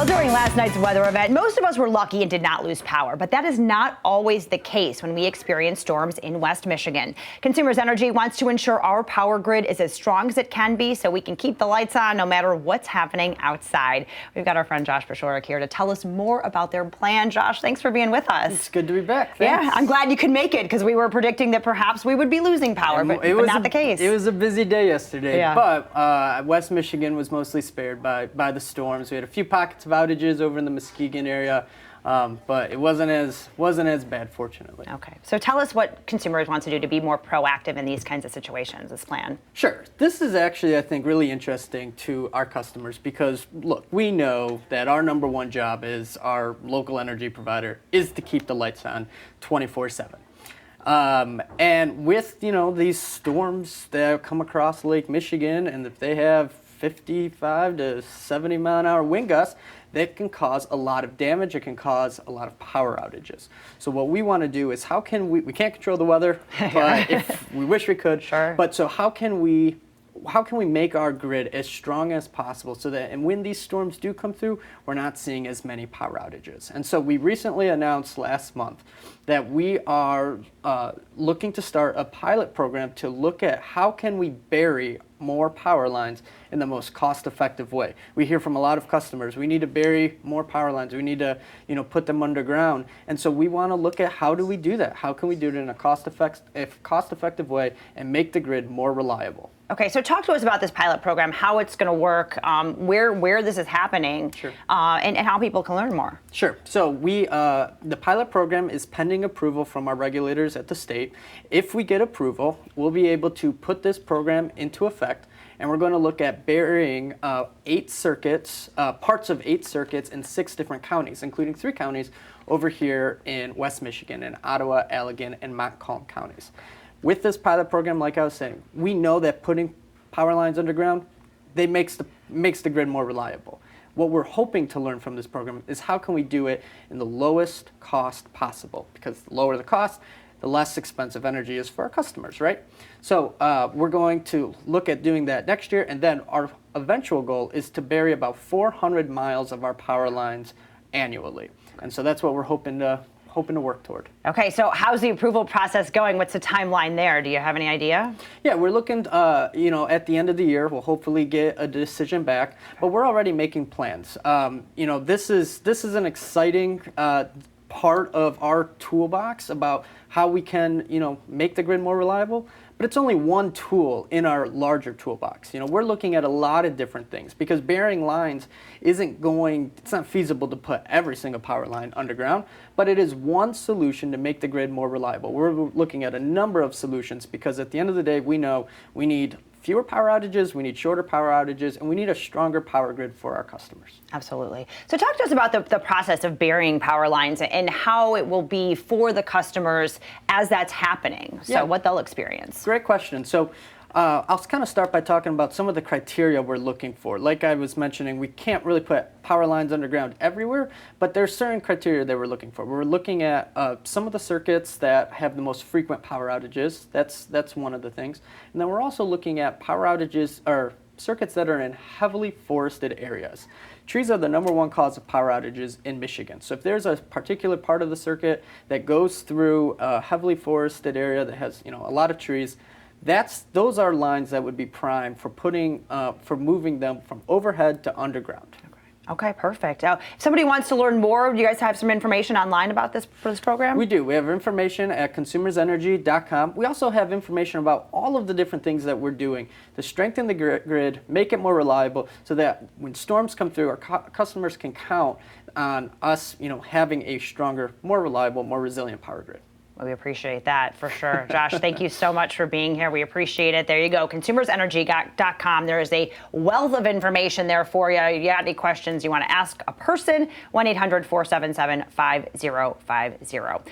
Well, during last night's weather event, most of us were lucky and did not lose power, but that is not always the case when we experience storms in West Michigan. Consumers Energy wants to ensure our power grid is as strong as it can be so we can keep the lights on no matter what's happening outside. We've got our friend Josh Pashorik here to tell us more about their plan. Josh, thanks for being with us. It's good to be back. Thanks. Yeah, I'm glad you could make it because we were predicting that perhaps we would be losing power, but not the case. It was a busy day yesterday, Yeah. but West Michigan was mostly spared by the storms. We had a few pockets of outages over in the Muskegon area, but it wasn't as bad, fortunately. Okay, so tell us what consumers want to do to be more proactive in these kinds of situations, this plan. Sure. This is actually, I think, really interesting to our customers because, look, we know that our number one job is our local energy provider is to keep the lights on 24/7. And with, these storms that come across Lake Michigan, and if they have 55 to 70 mile an hour wind gusts, that can cause a lot of damage. It can cause a lot of power outages. So what we want to do is how can we can't control the weather, but if we wish we could. Sure. But so how can we make our grid as strong as possible so that, and when these storms do come through, we're not seeing as many power outages. And so we recently announced last month that we are looking to start a pilot program to look at how can we bury more power lines in the most cost-effective way. We hear from a lot of customers, we need to bury more power lines, we need to put them underground. And so we want to look at how do we do that? How can we do it in a cost-effective way and make the grid more reliable? Okay, so talk to us about this pilot program, how it's going to work, where this is happening, Sure. And how people can learn more. Sure. So the pilot program is pending approval from our regulators at the state. If we get approval, we'll be able to put this program into effect, and we're going to look at burying parts of 8 circuits in 6 different counties, including 3 counties over here in West Michigan, in Ottawa, Allegan, and Montcalm counties. With this pilot program, like I was saying, we know that putting power lines underground, makes the grid more reliable. What we're hoping to learn from this program is how can we do it in the lowest cost possible, because the lower the cost, the less expensive energy is for our customers, right? So we're going to look at doing that next year, and then our eventual goal is to bury about 400 miles of our power lines annually. And so that's what we're hoping to work toward. Okay, so how's the approval process going? What's the timeline there? Do you have any idea? Yeah, we're looking, at the end of the year, we'll hopefully get a decision back, but we're already making plans. This is an exciting part of our toolbox about how we can, make the grid more reliable. But it's only one tool in our larger toolbox. We're looking at a lot of different things because burying lines it's not feasible to put every single power line underground, but it is one solution to make the grid more reliable. We're looking at a number of solutions because at the end of the day, we know we need fewer power outages, we need shorter power outages, and we need a stronger power grid for our customers. Absolutely. So talk to us about the process of burying power lines and how it will be for the customers as that's happening, so what they'll experience. Great question. So I'll kind of start by talking about some of the criteria we're looking for. Like I was mentioning, we can't really put power lines underground everywhere, but there's certain criteria that we're looking for. We're looking at some of the circuits that have the most frequent power outages. That's one of the things. And then we're also looking at power outages or circuits that are in heavily forested areas. Trees are the number one cause of power outages in Michigan. So if there's a particular part of the circuit that goes through a heavily forested area that has a lot of trees, those are lines that would be prime for moving them from overhead to underground. Okay, perfect. Now, if somebody wants to learn more, do you guys have some information online about this program? We do. We have information at consumersenergy.com. We also have information about all of the different things that we're doing to strengthen the grid, make it more reliable, so that when storms come through, our customers can count on us, having a stronger, more reliable, more resilient power grid. Well, we appreciate that for sure. Josh, thank you so much for being here. We appreciate it. There you go, consumersenergy.com. There is a wealth of information there for you. If you got any questions you want to ask a person, 1-800-477-5050.